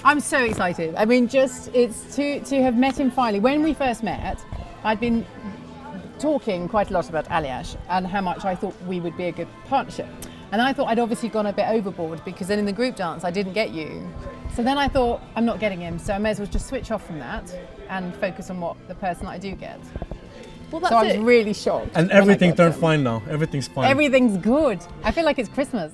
I'm so excited. I mean, it's to have met him finally. When we first met, I'd been talking quite a lot about Aljaž and how much I thought we would be a good partnership. And I thought I'd obviously gone a bit overboard because then in the group dance I didn't get you. So then I thought, I'm not getting him, so I may as well just switch off from that and focus on what the person that I do get. Well, that's so I was really shocked. And everything turned fine now. Everything's fine. Everything's good. I feel like it's Christmas.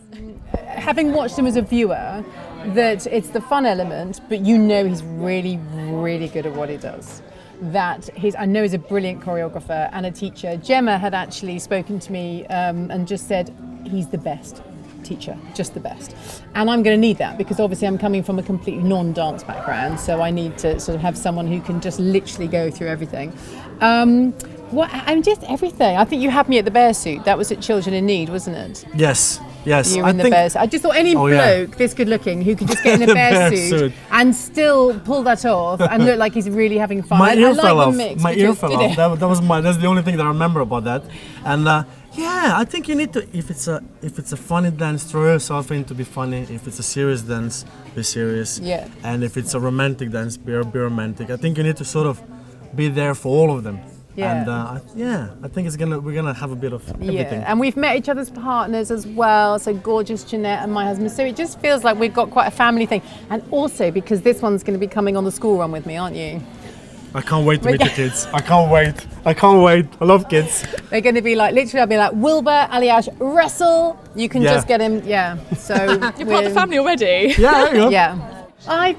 Having watched him as a viewer, that it's the fun element, but you know he's really, really good at what he does. I know he's a brilliant choreographer and a teacher. Gemma had actually spoken to me and just said he's the best teacher, just the best. And I'm going to need that because obviously I'm coming from a completely non-dance background, so I need to sort of have someone who can just literally go through everything. I'm just everything. I think you had me at the bear suit. That was at Children in Need, wasn't it? Yes. You were in the bear suit. I just thought any bloke this good looking who could just get in a bear suit and still pull that off and look like he's really having fun. My ear fell off. My ear fell off. That's the only thing that I remember about that. And I think you need to, if it's a funny dance, throw yourself in to be funny. If it's a serious dance, be serious. Yeah. And if it's a romantic dance, be romantic. I think you need to sort of be there for all of them. Yeah. And I think we're gonna have a bit of everything. Yeah, and we've met each other's partners as well. So gorgeous Jeanette and my husband. So it just feels like we've got quite a family thing. And also because this one's going to be coming on the school run with me, aren't you? I can't wait to meet the kids. I can't wait. I love kids. They're going to be like, literally, I'll be like, Wilbur, Aljaž, wrestle. You can just get him. Yeah. So you're part of the family already. Yeah, there you go. Yeah. I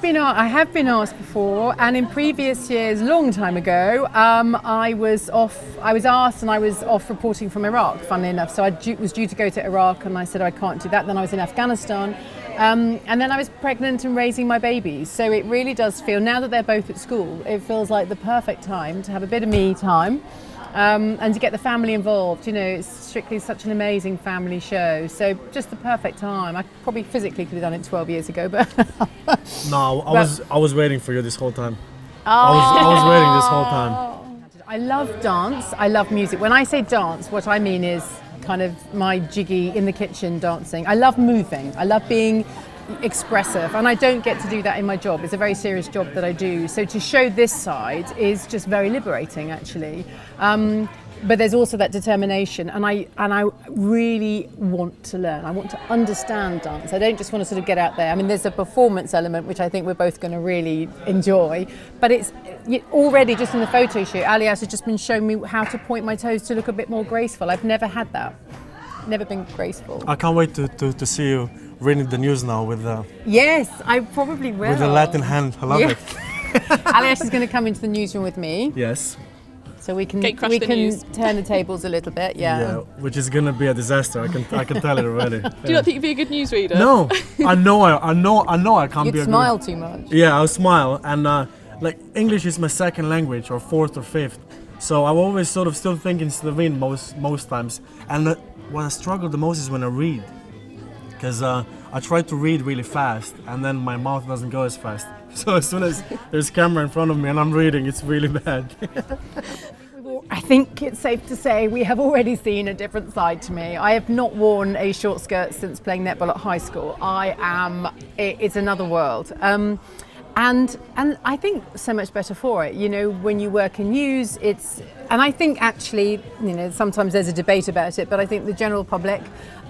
have been asked before, and in previous years, long time ago, I was asked and I was off reporting from Iraq, funnily enough. So I was due to go to Iraq and I said I can't do that. Then I was in Afghanistan. And then I was pregnant and raising my babies. So it really does feel, now that they're both at school, it feels like the perfect time to have a bit of me time. And to get the family involved. You know, it's Strictly such an amazing family show, so just the perfect time. I probably physically could have done it 12 years ago, but no, I was waiting for you this whole time. I was waiting this whole time. I love dance, I love music. When I say dance, what I mean is kind of my jiggy in the kitchen dancing. I love moving, I love being expressive, and I don't get to do that in my job. It's a very serious job that I do, so to show this side is just very liberating, actually. But there's also that determination, and I really want to learn. I want to understand dance. I don't just want to sort of get out there. I mean, there's a performance element which I think we're both going to really enjoy, but it's already just in the photo shoot, Aljaž has just been showing me how to point my toes to look a bit more graceful. I've never had that. Never been graceful. I can't wait to see you reading the news now with the... Yes, I probably will. With the Latin hand. I love it. Aljaž is going to come into the newsroom with me. Yes. So we can turn the tables a little bit, yeah. Which is going to be a disaster. I can tell it already. Do you not think you'd be a good newsreader? No, I know I can't You'd be a good... smile too much. Yeah, I'll smile, and like English is my second language, or fourth or fifth. So I'm always sort of still thinking Slovene most times. And what I struggle the most is when I read, because I try to read really fast, and then my mouth doesn't go as fast. So as soon as there's camera in front of me and I'm reading, it's really bad. I think it's safe to say we have already seen a different side to me. I have not worn a short skirt since playing netball at high school. It's another world. And I think so much better for it. You know, when you work in news, and I think actually, you know, sometimes there's a debate about it, but I think the general public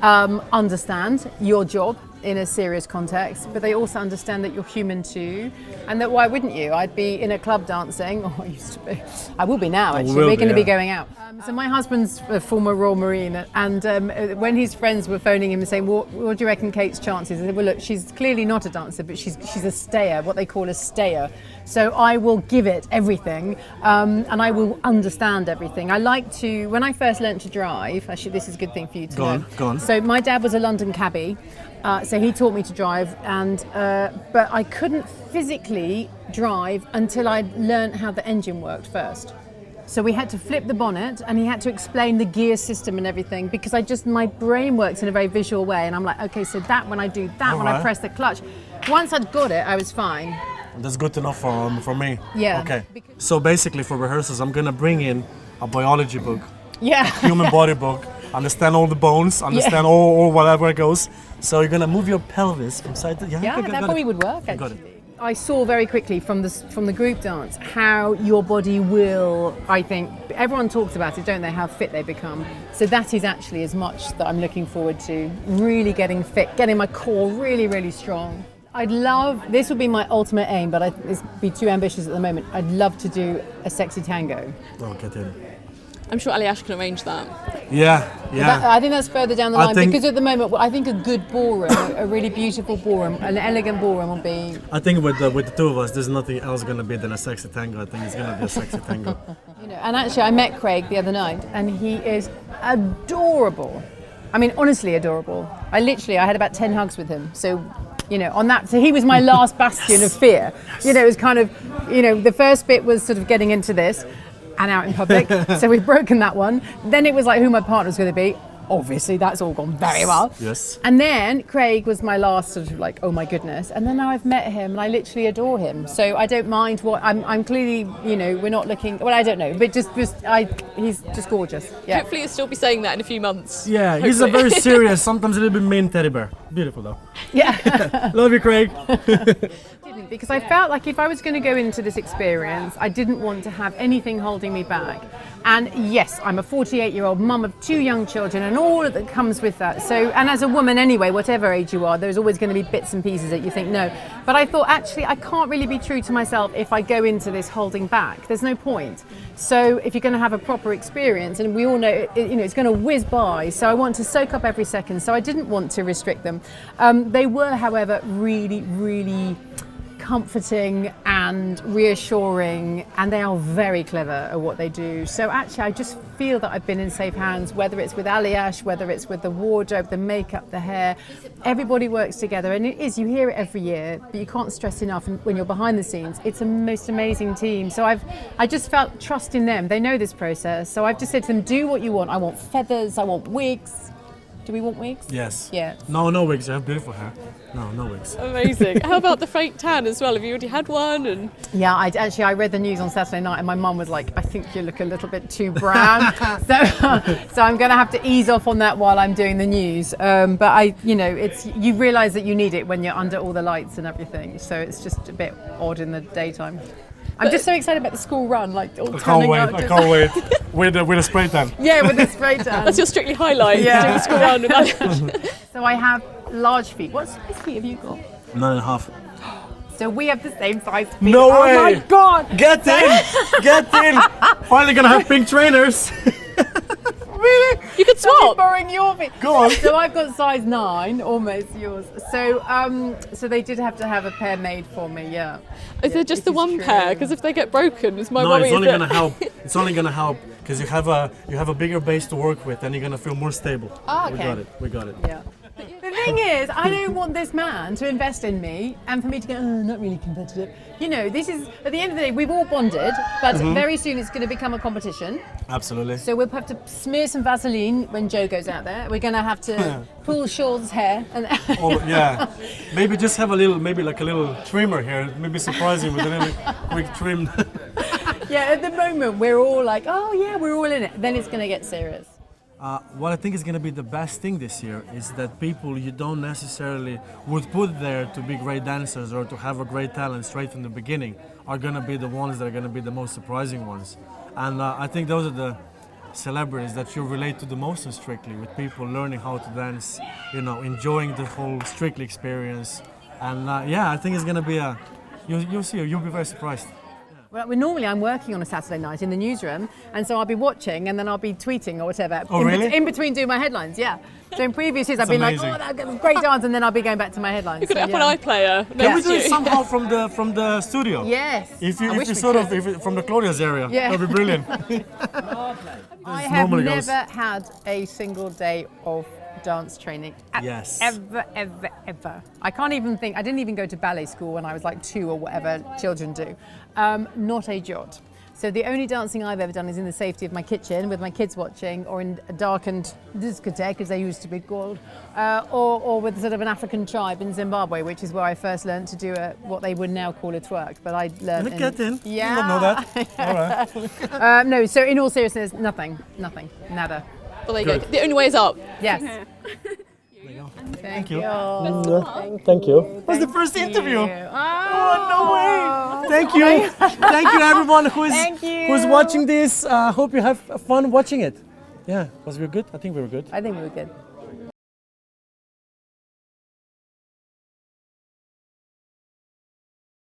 understand your job in a serious context, but they also understand that you're human too, and that why wouldn't you? I'd be in a club dancing, or I used to be. I will be now, actually. We're going to be going out. So my husband's a former Royal Marine, and when his friends were phoning him and saying, what do you reckon Kate's chances? I said, well, look, she's clearly not a dancer, but she's a stayer, what they call a stayer. So I will give it everything, and I will understand everything. I like to, when I first learnt to drive, actually this is a good thing for you to know. Go on. So my dad was a London cabbie, so he taught me to drive, but I couldn't physically drive until I'd learnt how the engine worked first. So we had to flip the bonnet, and he had to explain the gear system and everything, because my brain works in a very visual way, and I'm like, okay, so that when I do that, when I press the clutch. Once I'd got it, I was fine. That's good enough for me. Yeah. Okay. So basically for rehearsals, I'm gonna bring in a biology book. Yeah. Human body book. Understand all the bones, understand all whatever it goes. So you're gonna move your pelvis from side to... Yeah, that probably would work, actually. Got it. I saw very quickly from the group dance how your body will, I think, everyone talks about it, don't they, how fit they become. So that is actually as much that I'm looking forward to, really getting fit, getting my core really, really strong. This would be my ultimate aim, but it's be too ambitious at the moment. I'd love to do a sexy tango. Oh, get in. I'm sure Aljaž can arrange that. Yeah. I think that's further down the line, because at the moment, I think a good ballroom, a really beautiful ballroom, an elegant ballroom will be... I think with the two of us, there's nothing else going to be than a sexy tango. I think it's going to be a sexy tango. And actually, I met Craig the other night, and he is adorable. I mean, honestly adorable. I had about 10 hugs with him, so... so he was my last bastion of fear. It was kind of, the first bit was sort of getting into this and out in public. So we've broken that one. Then it was like who my partner's going to be. Obviously, that's all gone very well. Yes. And then Craig was my last sort of like, oh my goodness. And then now I've met him and I literally adore him. So I don't mind I'm clearly, we're not looking, well, I don't know, but he's just gorgeous. Yeah. Hopefully you'll still be saying that in a few months. Yeah, he's a very serious, sometimes a little bit mean teddy bear. Beautiful though. Yeah. Love you, Craig. Because I felt like if I was going to go into this experience, I didn't want to have anything holding me back. And yes, I'm a 48-year-old mum of 2 young children and all that comes with that. So, and as a woman anyway, whatever age you are, there's always going to be bits and pieces that you think no. But I thought actually I can't really be true to myself if I go into this holding back. There's no point. So if you're going to have a proper experience, and we all know it's going to whiz by, so I want to soak up every second. So I didn't want to restrict them. They were, however, really, really comforting and reassuring, and they are very clever at what they do. So actually I just feel that I've been in safe hands, whether it's with Aljaž, whether it's with the wardrobe, the makeup, the hair. Everybody works together, and you hear it every year, but you can't stress enough when you're behind the scenes. It's a most amazing team. So I just felt trust in them. They know this process. So I've just said to them, do what you want. I want feathers, I want wigs. Do we want wigs? Yes. Yeah. No wigs. I have beautiful hair. No wigs. Amazing. How about the fake tan as well? Have you already had one? Yeah, I read the news on Saturday night, and my mum was like, I think you look a little bit too brown. so I'm going to have to ease off on that while I'm doing the news. But you realise that you need it when you're under all the lights and everything. So it's just a bit odd in the daytime. I'm just so excited about the school run, like all turning out. I can't wait. With a spray tan. Yeah, with the spray tan. That's your Strictly highlight. Yeah. Doing the school run with Aljaž. So I have large feet. What size feet have you got? 9.5. So we have the same size feet. No way! Oh my God! Get in! Finally gonna have pink trainers. Really? You could swap. Borrowing your feet. Go on. So I've got size 9, almost yours. So they did have to have a pair made for me. Yeah. Is there just the one pair? Because if they get broken, it's my No, worry. it's only gonna help. It's only gonna help because you have a bigger base to work with, and you're gonna feel more stable. Oh, okay. We got it. Yeah. The thing is, I don't want this man to invest in me and for me to go, oh, not really competitive. This is, at the end of the day, we've all bonded, but very soon it's going to become a competition. Absolutely. So we'll have to smear some Vaseline when Joe goes out there. We're going to have to pull Sean's hair. And yeah. Maybe just have a little trimmer here. Maybe surprise him with a little quick trim. Yeah, at the moment, we're all like, oh yeah, we're all in it. Then it's going to get serious. What I think is going to be the best thing this year is that people you don't necessarily would put there to be great dancers or to have a great talent straight from the beginning are going to be the ones that are going to be the most surprising ones. And I think those are the celebrities that you relate to the most in Strictly, with people learning how to dance, enjoying the whole Strictly experience. And I think it's going to be you'll see, you'll be very surprised. Well, normally I'm working on a Saturday night in the newsroom, and so I'll be watching and then I'll be tweeting or whatever. Oh, really? In between doing my headlines, yeah. So in previous years I've been amazing. like, oh, that was great dance, and then I'll be going back to my headlines. You could have an iPlayer. Can we do it somehow from the studio? Yes. If from the Claudia's area, yeah. that'd be brilliant. I have never had a single day of dance training. Yes. Ever. I can't even think. I didn't even go to ballet school when I was like 2 or whatever children do. Not a jot. So the only dancing I've ever done is in the safety of my kitchen with my kids watching, or in a darkened discotheque, as they used to be called, or with sort of an African tribe in Zimbabwe, which is where I first learned to do what they would now call a twerk. But I learned. Yeah. I don't know that. All right. No. So in all seriousness, nothing, nada. Well, there you go. The only way is up. Yes. There you go. Thank you. Thank you. That was the first interview. Oh. no way. Thank you. Thank you everyone Thank you. who's watching this. Hope you have fun watching it. Yeah, was we good? I think we were good. I think we were good.